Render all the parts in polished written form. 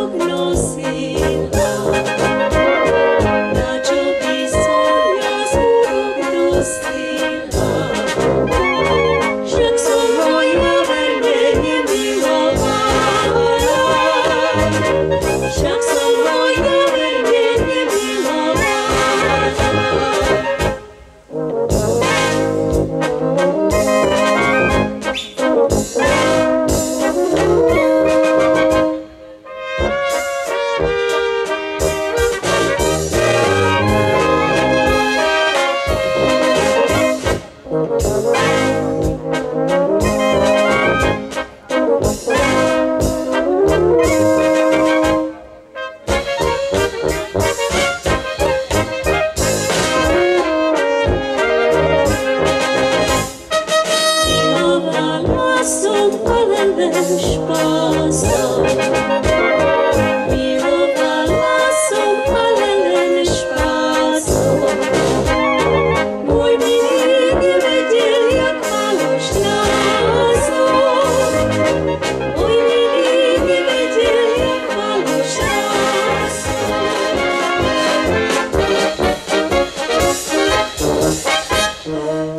smútok nosila. Na čo by som ja smútok nosila? Však som ho ja verne nemilovala. Však som ho ja verne nemilovala. Milovala som, ale len špásom. Milovala som, ale len špásom. Môj milý nevedel, jak falošná som. Môj milý nevedel, jak falošná som.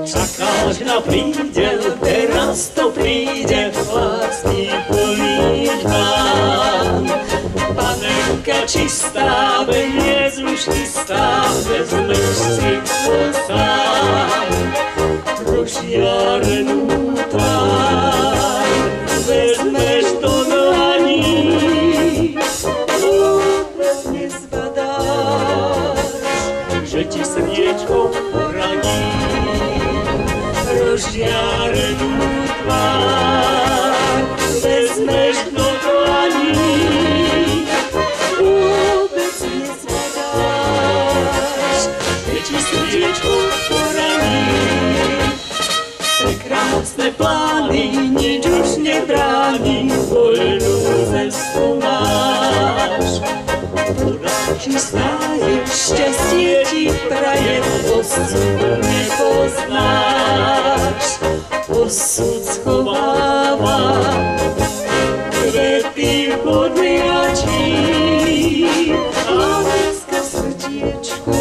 Čakal, že na príde, teraz to príde, lásky plný dám. Panenka čistá, veniec už chystá, vezmeš si ho sám. Rozžiarenú tvár, vezmeš do dlaní, vôbec nezbadáš, že ti srdiečko poraní. Rozžiarenú tvár vezmeš do dlaní, vôbec nezbadáš, že ti srdiečko poraní. Prekrásne plány, nič už nebráni, voľnú cestu máš. Čistá je, šťastie ti praje, osud nepoznáš. Osud schováva kvety podliačí a láska srdiečku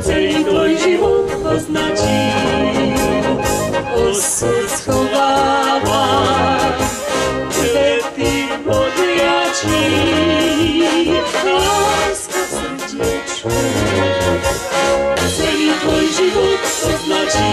celý tvoj život označí. Osud schováva kvety podliačí, láska srdiečku celý tvoj život označí.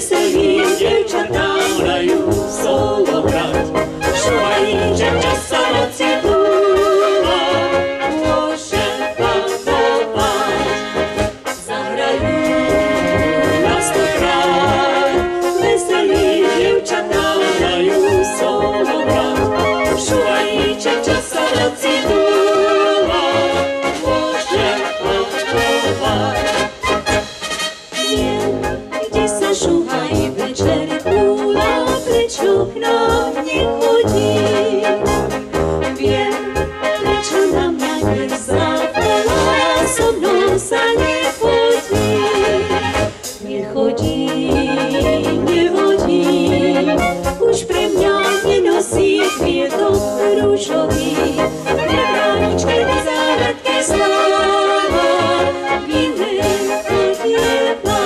Veselí dievčatá hrajú solo hrať. Šuhajníček časa noci túla, môže panovať. Zahrajú na stokrát. Veselí dievčatá hrajú solo hrať. Šuhajníček časa noci túla, môže panovať. Kde sa šuhaj večer túla, prečo k nám nechodí? Viem, prečo na mňa nezavolá, so mnou sa nechodí. Nechodí, nehodí, už pre mňa nenosí kviatok rúžový. Nebráničke do záhradky stáva, iné chodieva.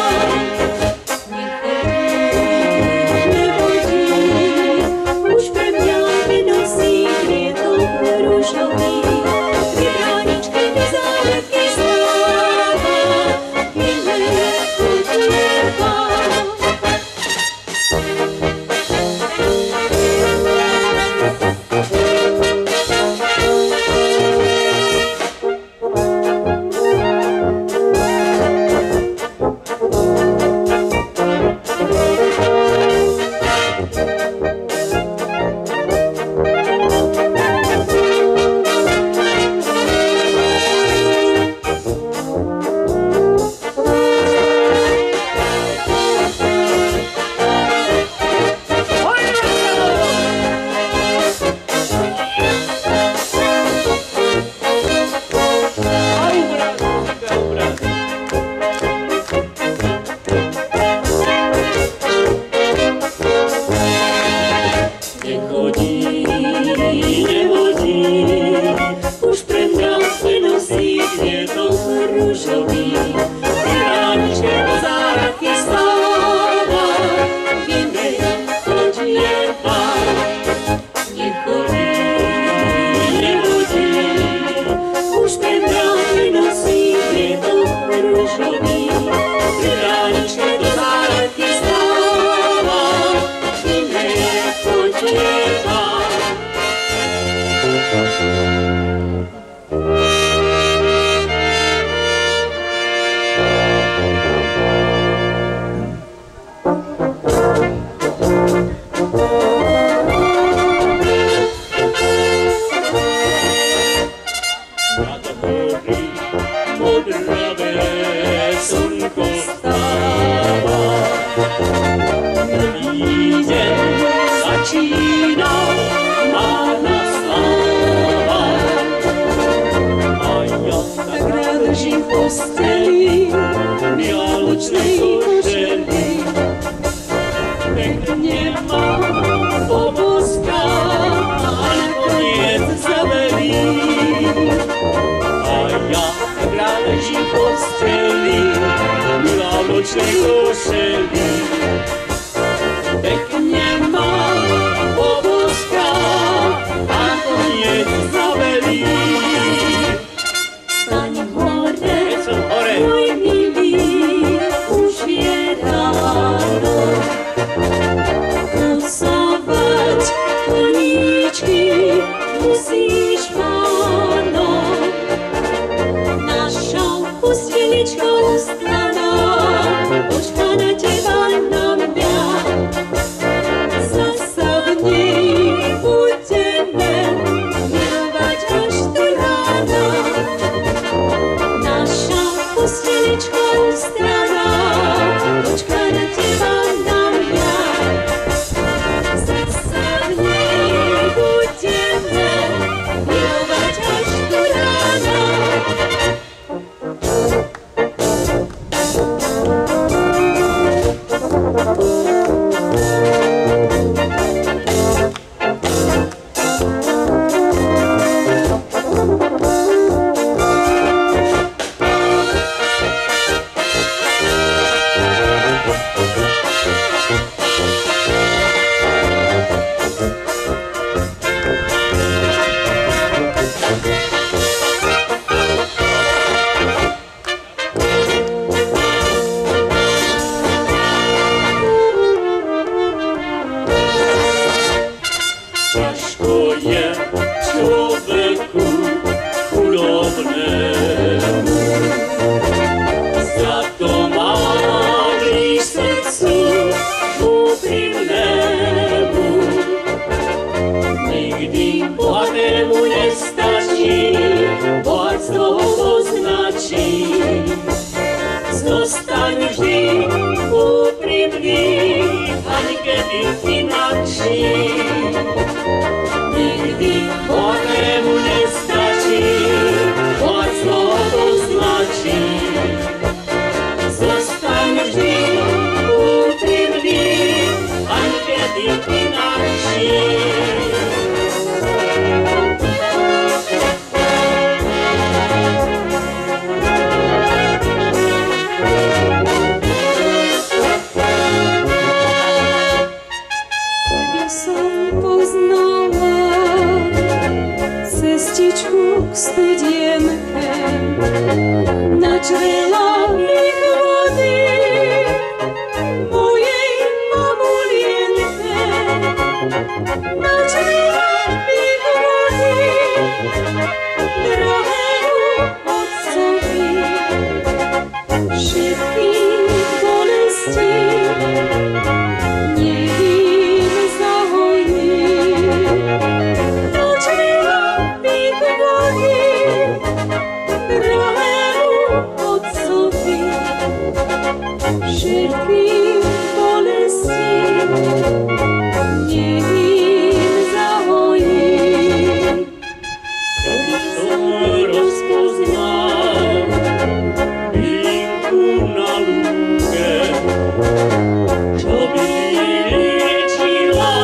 zostaň vždy úprimný, ani kedy inakší. Nikdy chladnému nestačí, chlad slovo značí. Zostaň vždy úprimný, ani kedy inakší. Cestičku k studienke, načrela ich vody mojej mamulienke, načrela ich vody drahému otcovi, všetkých bolestí nech im zahojí. Všetkých bolestí nech im zahojí. Keby som rozpoznal bylinku na lúke, čo by liečila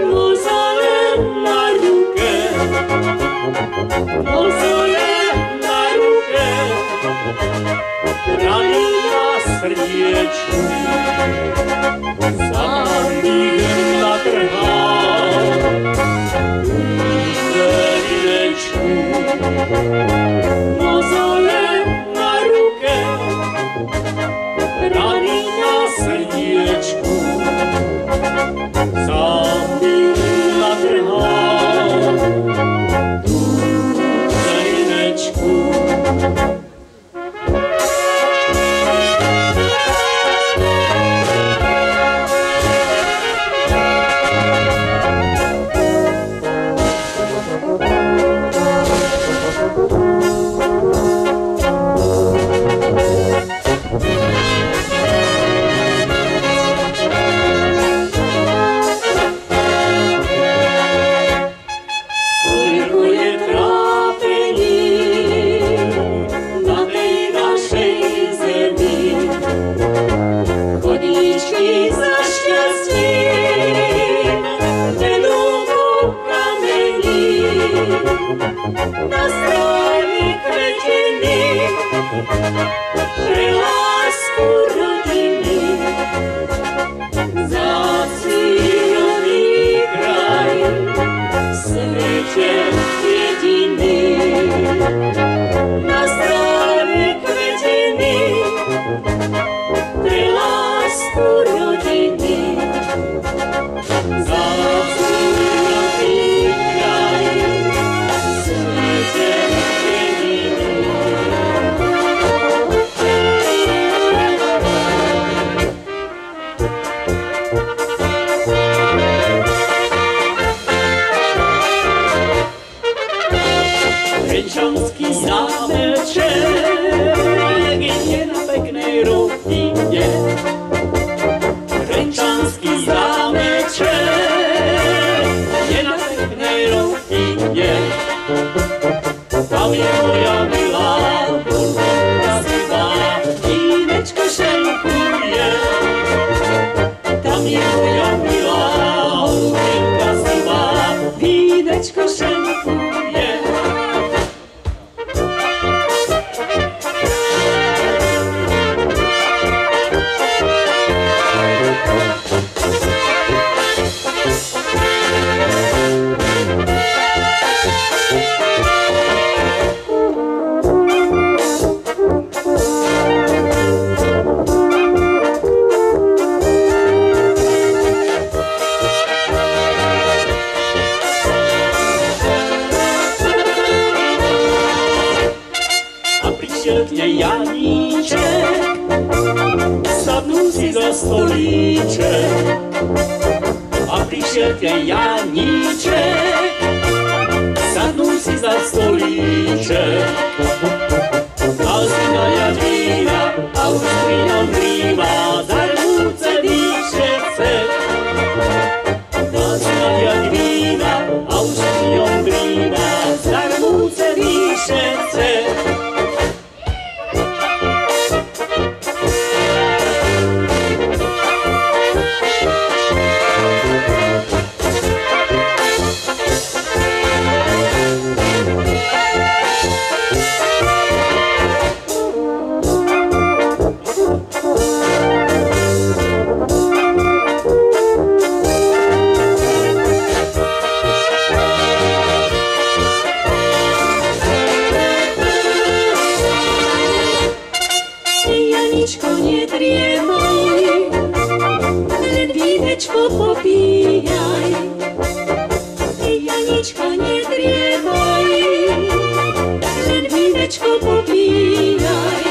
mozole na ruke, mozole na ruke, rany na srdiečku, sám bych natrhal úzdenečku. Mozole na ruke, rany na srdiečku, sám bych natrhal úzdenečku. Na strane kvetiny, pre lásku rodiny, zácvirový kraj, v svete jediný. Na strane kvetiny, pre lásku rodiny, zácvirový kraj, Renčanský zámeček je na peknej rovine. Renčanský zámeček je na peknej rovine. Tam je moja milá podvodka sivá, vínečko šenkuje. Tam je moja milá podvodka sivá, vínečko šenkuje. Janíček, sadnul si za stolíček. A prišiel ke Janíček, sadnul si za stolíček. Dal si na javíček popíjaj, Janičko, nedrievaj, len vínečko popíjaj.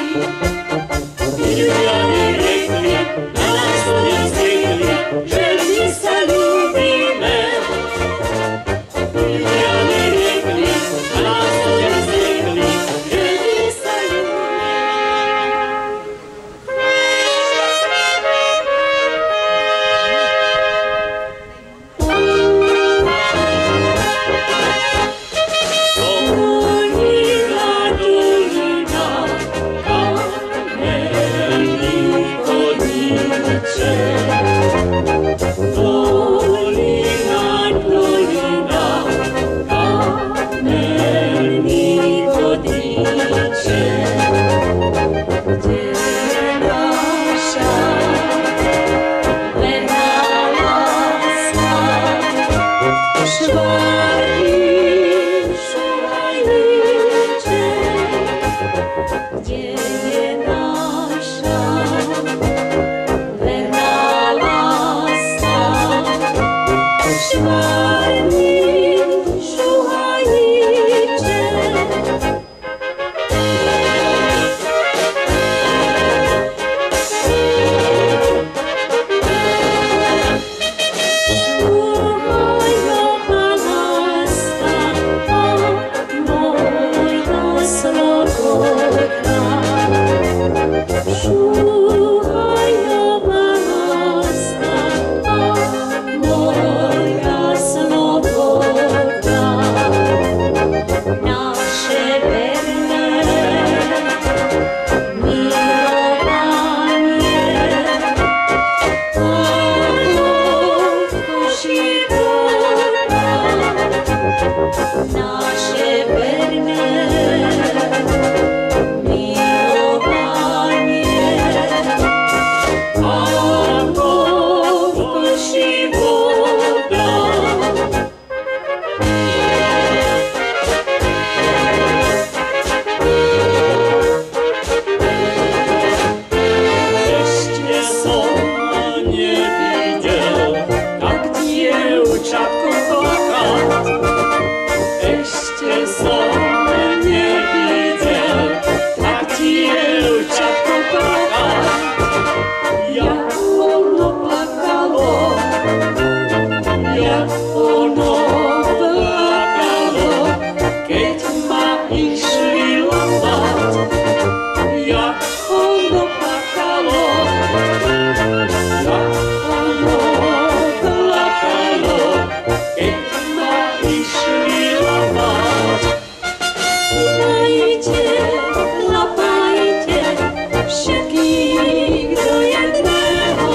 Juliani riekli, na nás to nezriekli, že my sa ľúbime. Juliani riekli, na nás to nezriekli, že my sa ľúbime. Dolina, dolina, kamenný chodníček, kde je naša verná láska. Švarný šuhajníček, kde je naša verná láska. Švarný šuhajníček. Naše verné milovanie, ako koší voda. Ešte som nevidel tak dievčatko plakať. Ešte som nevidel tak dievčatko plakať. Jak ono plakalo, jak ono plakalo, keď ma išli lapať. Jak ono plakalo, jak ono plakalo, keď ma išli lapať. Lapajte, lapajte všetkých do jedného.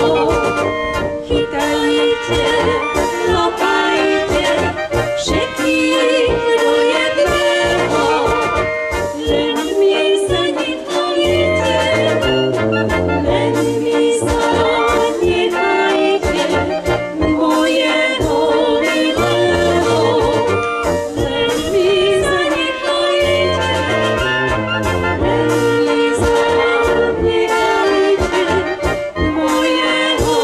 Chytajte, lapajte všetkých do jedného. Len mi sa nechajte, len mi sa nechajte mojeho milého. Len mi sa nechajte, len mi sa nechajte mojeho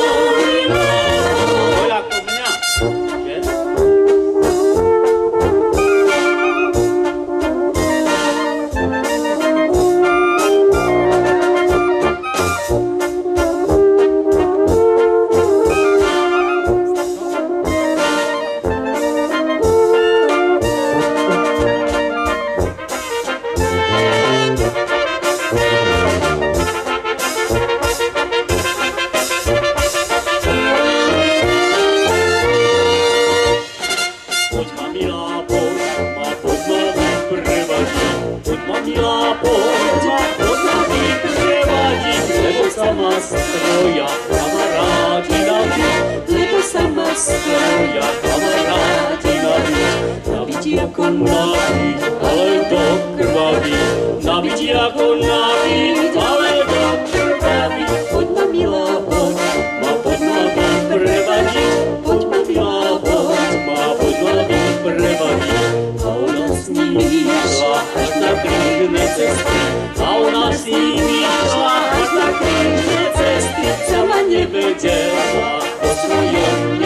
milého. Ako mňa, že? Poď ma milá, poď ma vyprevadiť. Poď ma milá, poď ma vyprevadiť. Lebo sa ma stroja kamaráti nabiť. Lebo sa ma Stroja kamaráti nabiť. Nabiť ako nabiť, ale do krvaví. Nabiť ako nabiť, ale do krvaví. Poď ma milá, poď Ma poď ma vyprevadiť. Poď ma milá, poď ma vyprevadiť. A ona s nimi šla až na krížne cesty. A ona s nimi šla až na krížne cesty. Sama nevedela o svojom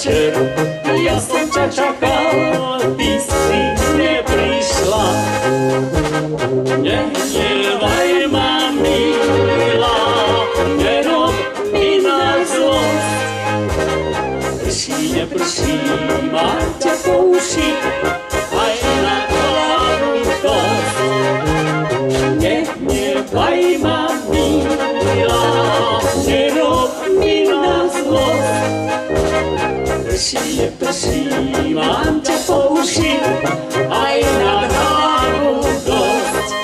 večer, ja som ťa čakal, ty si neprišla. Nehnevaj ma, milá, nerob mi na zlosť. Prší, neprší, mám ťa po uši, aj na hlavu dosť. Nehnevaj ma, milá, nerob mi na zlosť. Prší, neprší, mám ťa po uši, aj na hlavu dosť.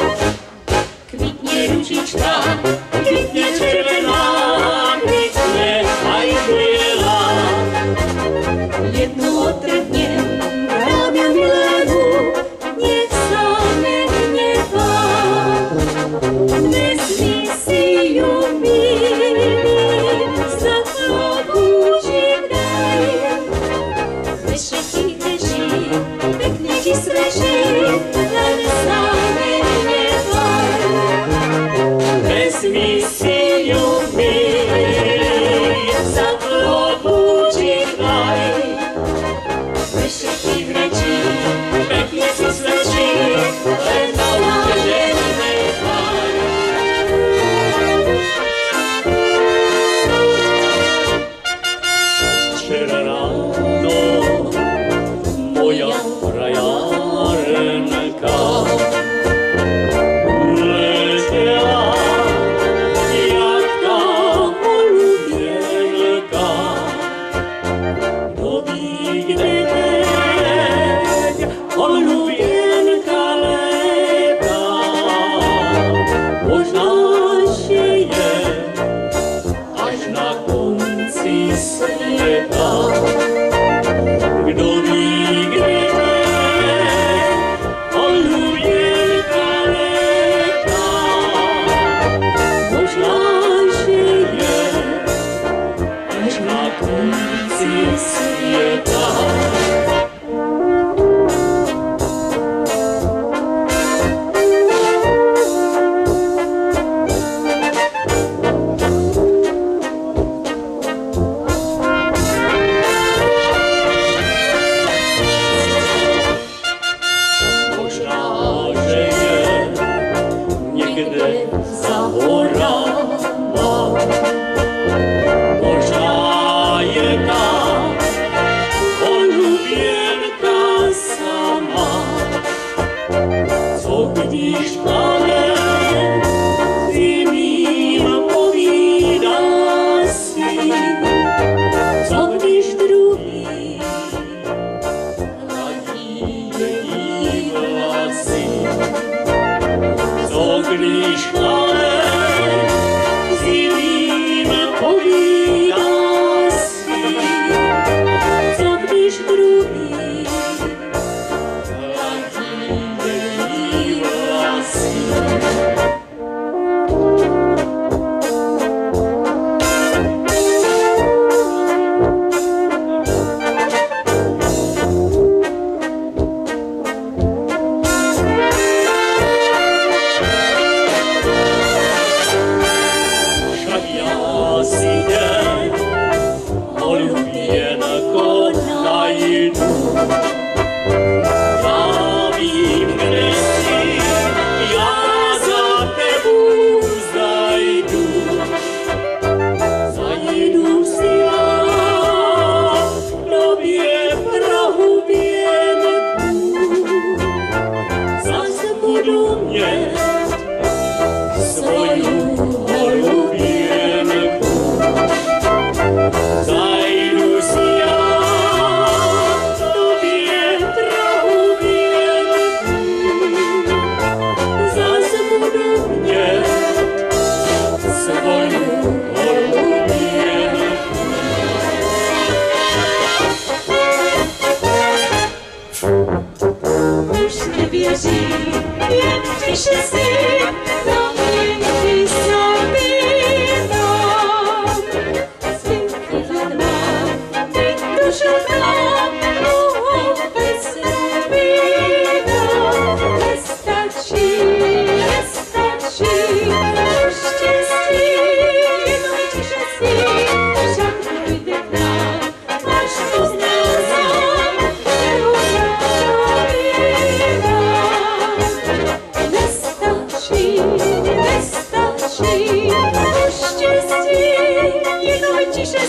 Kvitne ružička, kvitne červená, kvitne aj biela. Jednu otrhnem, ramiu milému, nech sa nehnevá. Nesmí si ju milý, za to Boží daj. Veď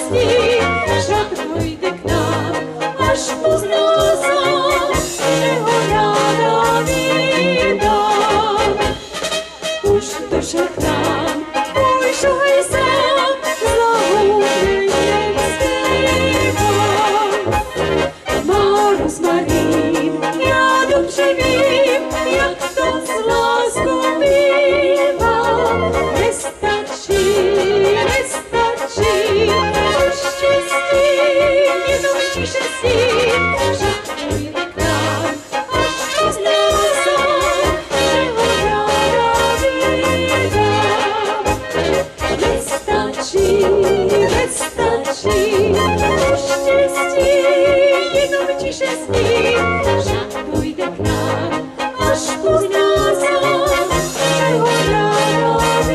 štěstí, však dojde k nám, až pozná sám, že ho ráda vydám. Už došel k nám, můj šuhej sám, zahuběním zpívám. Má rozmarín, já dobře vím, jak to s láskou bývá. Nestačí, štěstí, jenom tiše s tím, že dojde k nám, až pozná sám, že ho ráda vydám. Nestačí, štěstí, jenom tiše s tím, že dojde k nám, až pozná sám, že ho ráda vydám.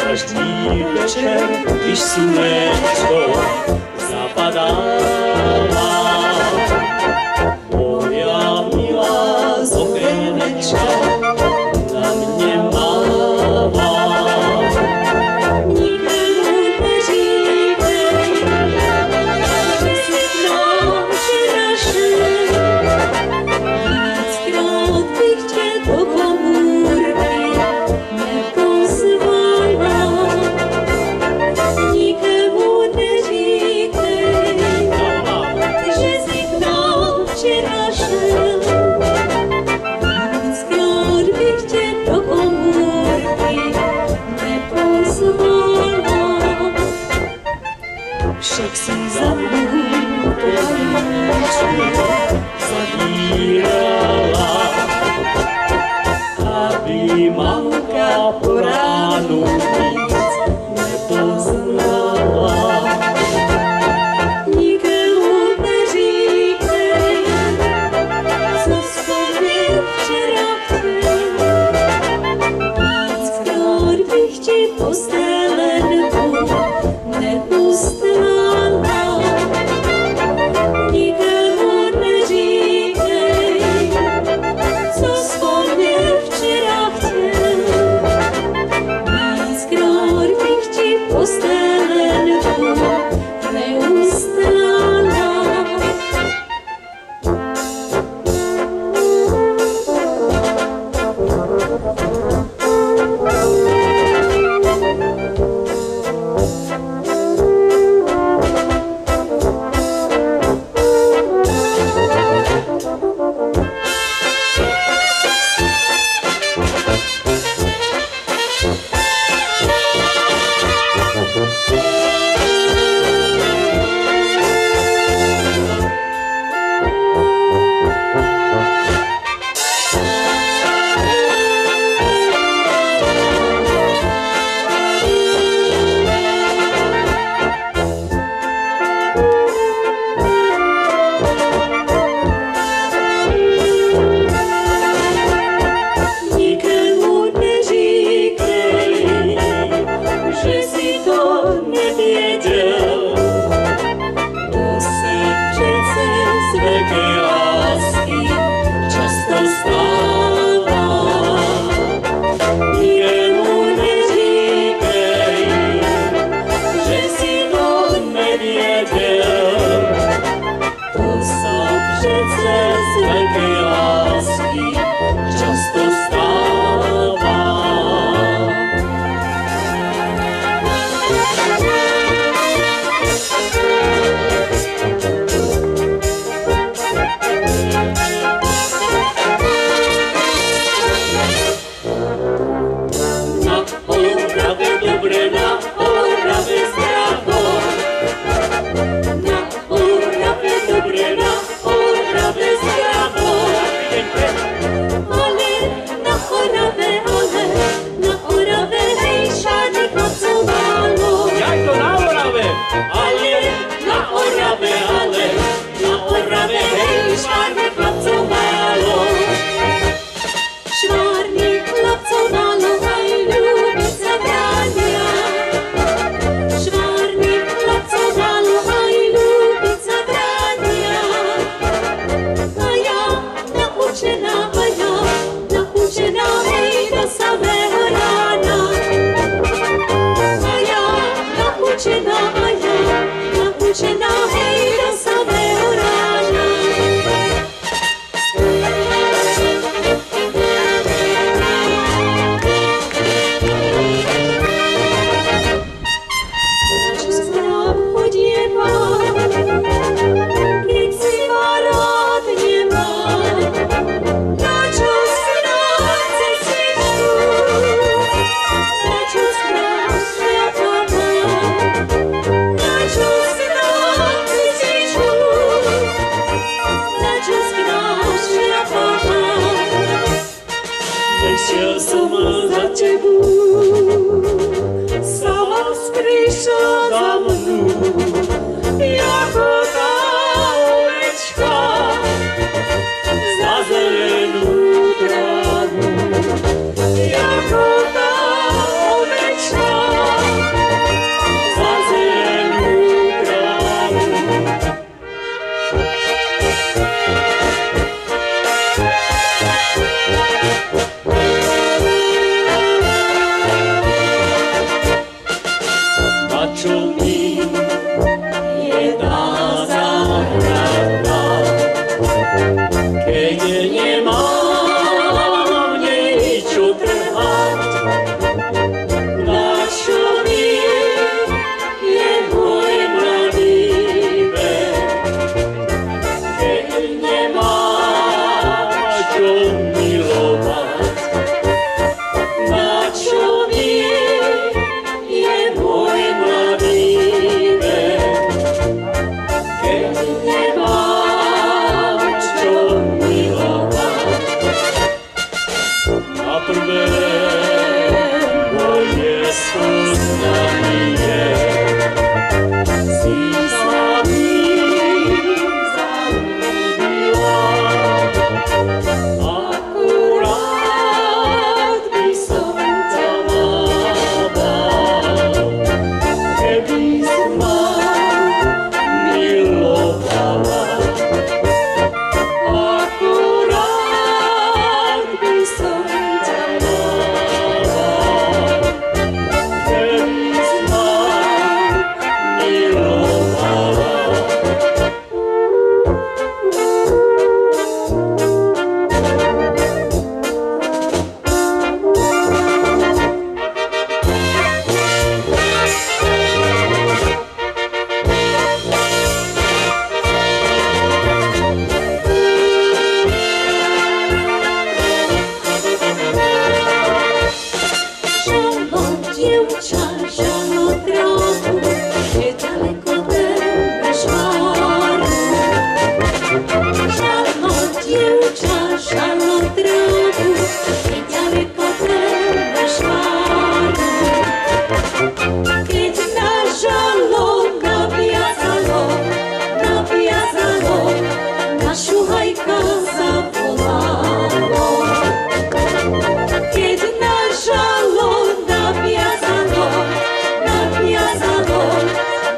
Každý večer, když slunečko zapadává, moja milá z okénečka na mě mává. Nikomu neříkej, že jsi k nám přišel. Víckrát bych tě do komůrky nepozvala. Nikomu neříkej, že jsi k nám přišel. Víckrát bych tě do komůrky nepozvala. Však si za mnou políčku Zavírala, aby mamka po ránu nic nepoznala. nikomu neříkej, co s tobě veľké lásky často stáva. Jemu neříkej, že si to nevěděl, to sa přece z veľké lásky často stáva.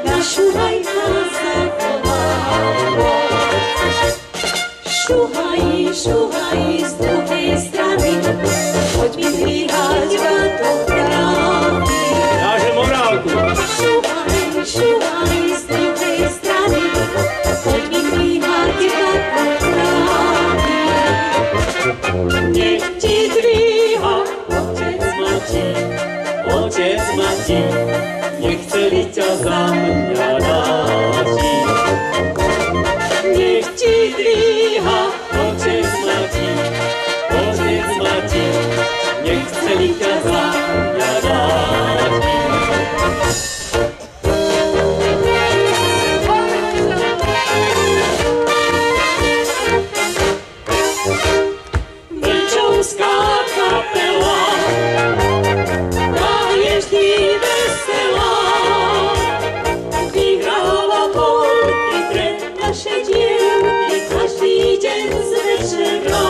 Našu hajka zavolalo. šuhají z druhej strany, poď mi dvíhať batokraty. Dáže morálku. Šuhají z druhej strany, poď mi dvíhať batokraty. Nech ti dvíha otec Matí, nechceli ťa za mňa dáti. Nech ti dvíha otec Matí, nechceli ťa za mňa dáti. Vlčovská kapela je vždy veselá, vyhráva polky pre naše dievky každý deň z večera.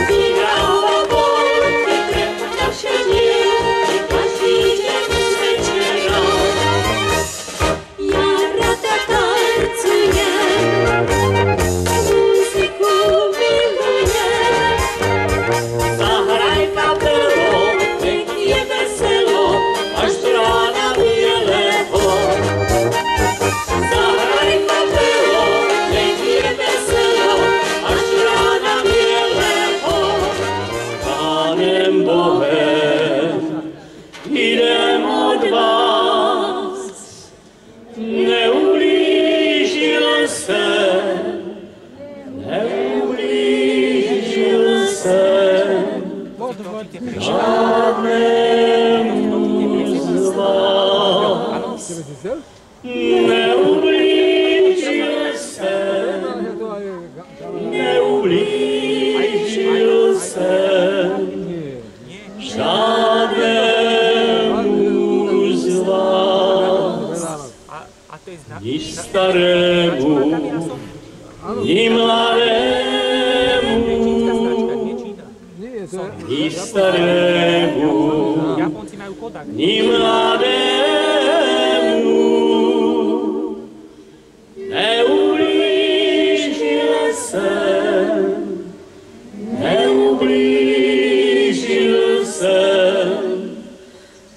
Vyhráva polky pre naše dievky každý deň z večera. Ja rada tancujem, muziku milujem. Zahraj kapelo, nech je veselo, až do rána bieleho. Zahraj kapelo, nech je veselo, až do rána bieleho. Pánem Bohem, idem od vás, neublížil jsem žádnému z vás. Neublížil jsem žádnému z vás. Ni starému, ni mladému, ni starému, ni mladému. Neublížil jsem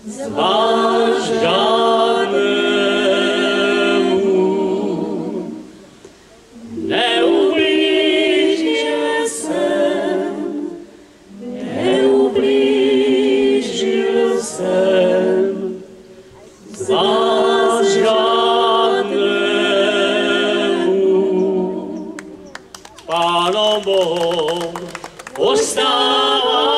z vás žádnému. Neublížil jsem z vás žádnému. Pánom Bohom ostává